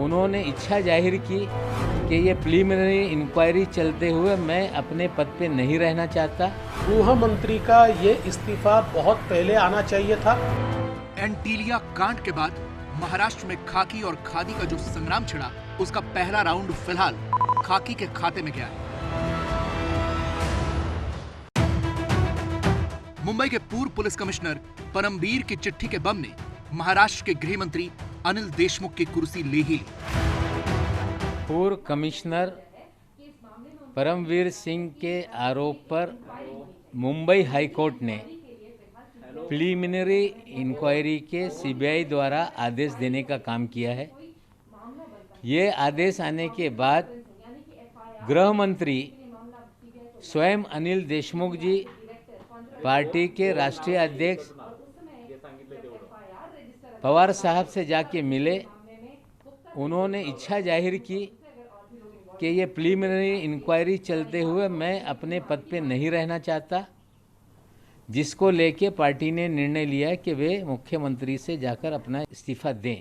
उन्होंने इच्छा जाहिर की कि ये प्रिलिमिनरी इंक्वायरी चलते हुए मैं अपने पद पे नहीं रहना चाहता। गृह मंत्री का ये इस्तीफा बहुत पहले आना चाहिए था। एंटीलिया कांड के बाद महाराष्ट्र में खाकी और खादी का जो संग्राम छिड़ा, उसका पहला राउंड फिलहाल खाकी के खाते में गया है। मुंबई के पूर्व पुलिस कमिश्नर परमवीर की चिट्ठी के बम ने महाराष्ट्र के गृह मंत्री अनिल देशमुख की कुर्सी ले ही ली। पूर्व कमिश्नर परमवीर सिंह के आरोप पर मुंबई हाईकोर्ट ने प्रिलिमिनरी इंक्वायरी के सीबीआई द्वारा आदेश देने का काम किया है। ये आदेश आने के बाद गृह मंत्री स्वयं अनिल देशमुख जी पार्टी के राष्ट्रीय अध्यक्ष पवार साहब से जाके मिले। उन्होंने इच्छा जाहिर की कि ये प्रिलिमिनरी इंक्वायरी चलते हुए मैं अपने पद पे नहीं रहना चाहता, जिसको लेके पार्टी ने निर्णय लिया कि वे मुख्यमंत्री से जाकर अपना इस्तीफा दें।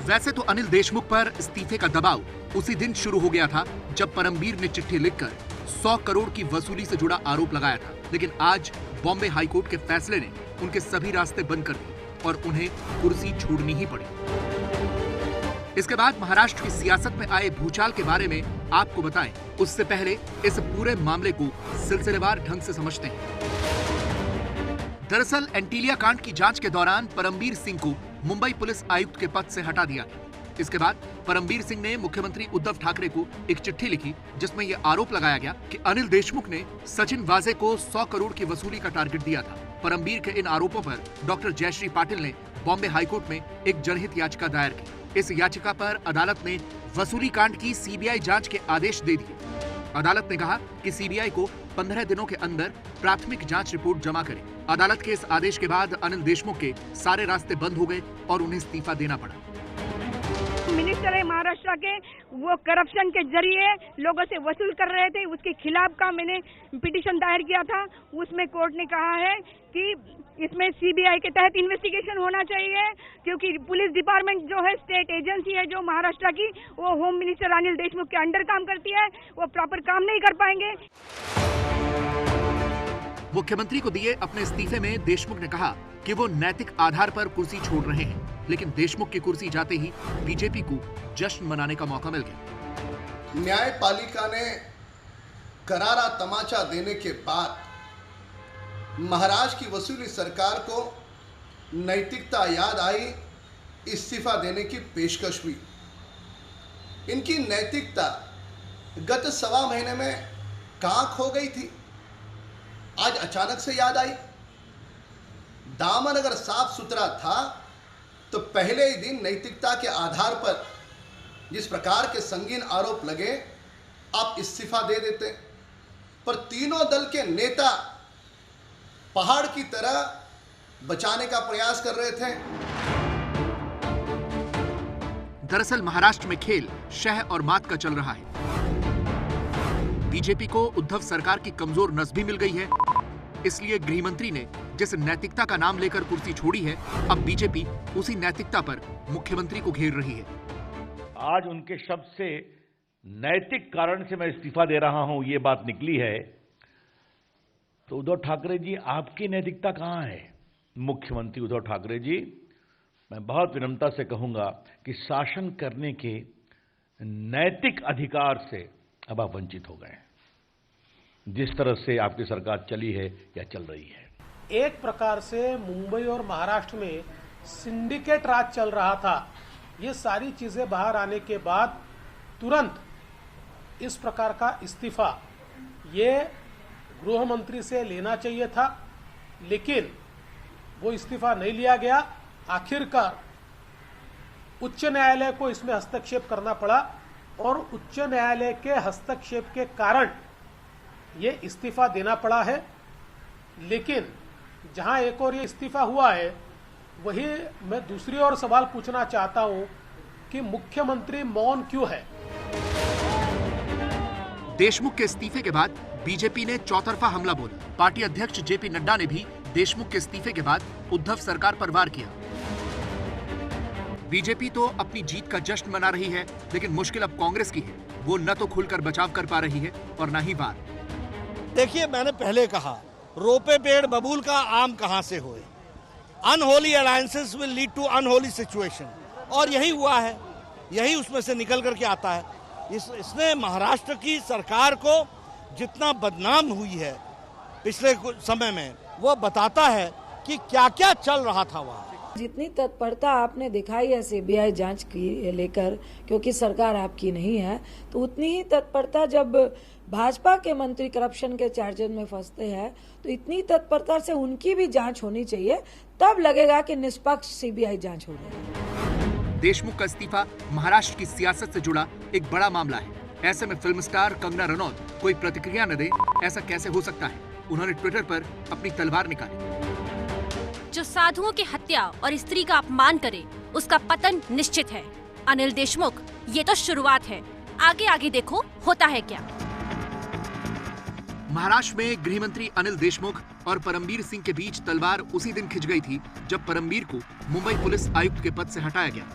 वैसे तो अनिल देशमुख पर इस्तीफे का दबाव उसी दिन शुरू हो गया था जब परमवीर ने चिट्ठी लिखकर 100 करोड़ की वसूली से जुड़ा आरोप लगाया था, लेकिन आज बॉम्बे हाईकोर्ट के फैसले ने उनके सभी रास्ते बंद कर दिए और उन्हें कुर्सी छोड़नी ही पड़ी। इसके बाद महाराष्ट्र की सियासत में आए भूचाल के बारे में आपको बताएं, उससे पहले इस पूरे मामले को सिलसिलेवार ढंग से समझते हैं। दरअसल एंटीलिया कांड की जांच के दौरान परमवीर सिंह को मुंबई पुलिस आयुक्त के पद से हटा दिया। इसके बाद परमवीर सिंह ने मुख्यमंत्री उद्धव ठाकरे को एक चिट्ठी लिखी जिसमें यह आरोप लगाया गया कि अनिल देशमुख ने सचिन वाजे को 100 करोड़ की वसूली का टारगेट दिया था। परमवीर के इन आरोपों पर डॉक्टर जयश्री पाटिल ने बॉम्बे हाईकोर्ट में एक जनहित याचिका दायर की। इस याचिका पर अदालत ने वसूली कांड की सीबीआई जांच के आदेश दे दिए। अदालत ने कहा कि सीबीआई को 15 दिनों के अंदर प्राथमिक जांच रिपोर्ट जमा करे। अदालत के इस आदेश के बाद अनिल देशमुख के सारे रास्ते बंद हो गए और उन्हें इस्तीफा देना पड़ा। मिनिस्टर है महाराष्ट्र के, वो करप्शन के जरिए लोगों से वसूल कर रहे थे, उसके खिलाफ का मैंने पिटीशन दायर किया था। उसमें कोर्ट ने कहा है कि इसमें सीबीआई के तहत इन्वेस्टिगेशन होना चाहिए, क्योंकि पुलिस डिपार्टमेंट जो है स्टेट एजेंसी है जो महाराष्ट्र की, वो होम मिनिस्टर अनिल देशमुख के अंडर काम करती है, वो प्रॉपर काम नहीं कर पाएंगे। मुख्यमंत्री को दिए अपने इस्तीफे में देशमुख ने कहा कि वो नैतिक आधार पर कुर्सी छोड़ रहे हैं, लेकिन देशमुख की कुर्सी जाते ही बीजेपी को जश्न मनाने का मौका मिल गया। न्यायपालिका ने करारा तमाचा देने के बाद महाराष्ट्र की वसूली सरकार को नैतिकता याद आई, इस्तीफा देने की पेशकश हुई। इनकी नैतिकता गत 1.25 महीने में कहाँ खो गई थी, आज अचानक से याद आई। दामन अगर साफ सुथरा था तो पहले ही दिन नैतिकता के आधार पर जिस प्रकार के संगीन आरोप लगे आप इस्तीफा दे देते, पर तीनों दल के नेता पहाड़ की तरह बचाने का प्रयास कर रहे थे। दरअसल महाराष्ट्र में खेल शह और मात का चल रहा है। बीजेपी को उद्धव सरकार की कमजोर नस भी मिल गई है, इसलिए गृह मंत्री ने जिस नैतिकता का नाम लेकर कुर्सी छोड़ी है, अब बीजेपी उसी नैतिकता पर मुख्यमंत्री को घेर रही है। आज उनके शब्द से नैतिक कारण से मैं इस्तीफा दे रहा हूं, ये बात निकली है, तो उद्धव ठाकरे जी आपकी नैतिकता कहां है? मुख्यमंत्री उद्धव ठाकरे जी, मैं बहुत विनम्रता से कहूंगा कि शासन करने के नैतिक अधिकार से अब आप वंचित हो गए, जिस तरह से आपकी सरकार चली है या चल रही है। एक प्रकार से मुंबई और महाराष्ट्र में सिंडिकेट राज चल रहा था। ये सारी चीजें बाहर आने के बाद तुरंत इस प्रकार का इस्तीफा ये गृह मंत्री से लेना चाहिए था, लेकिन वो इस्तीफा नहीं लिया गया। आखिरकार उच्च न्यायालय को इसमें हस्तक्षेप करना पड़ा और उच्च न्यायालय के हस्तक्षेप के कारण ये इस्तीफा देना पड़ा है। लेकिन जहां एक और ये इस्तीफा हुआ है, वही मैं दूसरी ओर सवाल पूछना चाहता हूं कि मुख्यमंत्री मौन क्यों है? देशमुख के इस्तीफे के बाद बीजेपी ने चौतरफा हमला बोला। पार्टी अध्यक्ष जेपी नड्डा ने भी देशमुख के इस्तीफे के बाद उद्धव सरकार पर वार किया। बीजेपी तो अपनी जीत का जश्न मना रही है, लेकिन मुश्किल अब कांग्रेस की है। वो न तो खुलकर बचाव कर पा रही है और न ही वार। देखिए, मैंने पहले कहा, रोपे पेड़ बबूल का आम कहां से होए। Unholy alliances will lead to unholy situation, और यही हुआ है, यही उसमें से निकल करके आता है। इसने महाराष्ट्र की सरकार को जितना बदनाम हुई है पिछले कुछ समय में, वो बताता है कि क्या क्या चल रहा था वहाँ। जितनी तत्परता आपने दिखाई है सीबीआई जांच की लेकर, क्योंकि सरकार आपकी नहीं है, तो उतनी ही तत्परता जब भाजपा के मंत्री करप्शन के चार्जेस में फंसते हैं, तो इतनी तत्परता से उनकी भी जांच होनी चाहिए, तब लगेगा कि निष्पक्ष सीबीआई जांच हो रही है। देशमुख का इस्तीफा महाराष्ट्र की सियासत से जुड़ा एक बड़ा मामला है। ऐसे में फिल्म स्टार कंगना रनौत कोई प्रतिक्रिया न दे, ऐसा कैसे हो सकता है? उन्होंने ट्विटर पर अपनी तलवार निकाली। जो साधुओं की हत्या और स्त्री का अपमान करे, उसका पतन निश्चित है। अनिल देशमुख, ये तो शुरुआत है, आगे आगे देखो होता है क्या। महाराष्ट्र में गृह मंत्री अनिल देशमुख और परमबीर सिंह के बीच तलवार उसी दिन खिंच गई थी जब परमबीर को मुंबई पुलिस आयुक्त के पद से हटाया गया।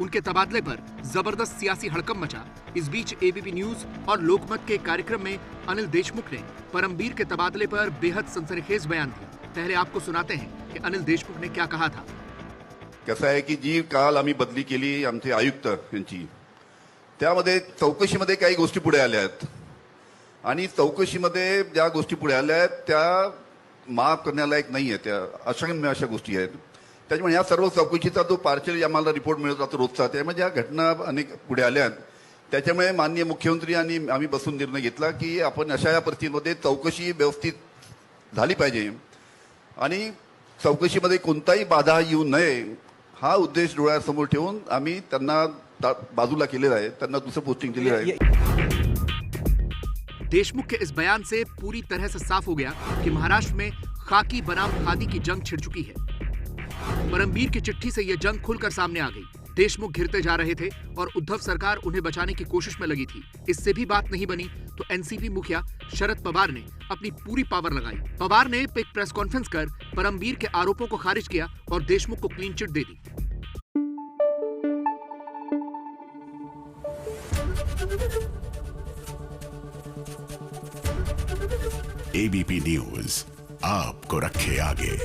उनके तबादले पर जबरदस्त सियासी हड़कंप मचा। इस बीच एबीपी न्यूज और लोकमत के कार्यक्रम में अनिल देशमुख ने परमबीर के तबादले पर बेहद सनसनीखेज बयान दिया। पहले आपको सुनाते हैं कि अनिल देशमुख ने क्या कहा था। कसं आहे की जी काल आम्ही बदली केली आमचे आयुक्त यांची, त्यामध्ये चौकशीमध्ये काही गोष्टी पुढे आल्या आहेत आणि चौकशीमध्ये ज्या गोष्टी पुढे आल्या आहेत त्या माफ करण्यालायक नाही आहेत, त्या असंख्य अशा गोष्टी आहेत। त्याच्यामुळे या सर्व चौकशीचा जो पार्शियल आम्हाला रिपोर्ट मिळत राहतो रोजचा, त्यामध्ये ज्या घटना अनेक पुढे आल्या आहेत, त्याच्यामुळे माननीय मुख्यमंत्री आणि आम्ही बसून निर्णय घेतला की आपण अशा या परिस्थितीमध्ये चौकशी व्यवस्थित झाली पाहिजे आणि चौकशीमध्ये कोणताही बाधा येऊ नये हा उद्देश डोळ्यासमोर ठेवून आम्ही त्यांना बाजूला केलेला आहे, त्यांना दुसरं पोस्टिंग दिलेलं आहे। देशमुख के इस बयान से पूरी तरह से साफ हो गया कि महाराष्ट्र में खाकी बनाम खादी की जंग छिड़ चुकी है। परमबीर की चिट्ठी से यह जंग खुलकर सामने आ गई। देशमुख घिरते जा रहे थे और उद्धव सरकार उन्हें बचाने की कोशिश में लगी थी। इससे भी बात नहीं बनी तो एनसीपी मुखिया शरद पवार ने अपनी पूरी पावर लगाई। पवार ने एक प्रेस कॉन्फ्रेंस कर परमबीर के आरोपों को खारिज किया और देशमुख को क्लीन चिट दे दी। एबीपी न्यूज आपको रखे आगे।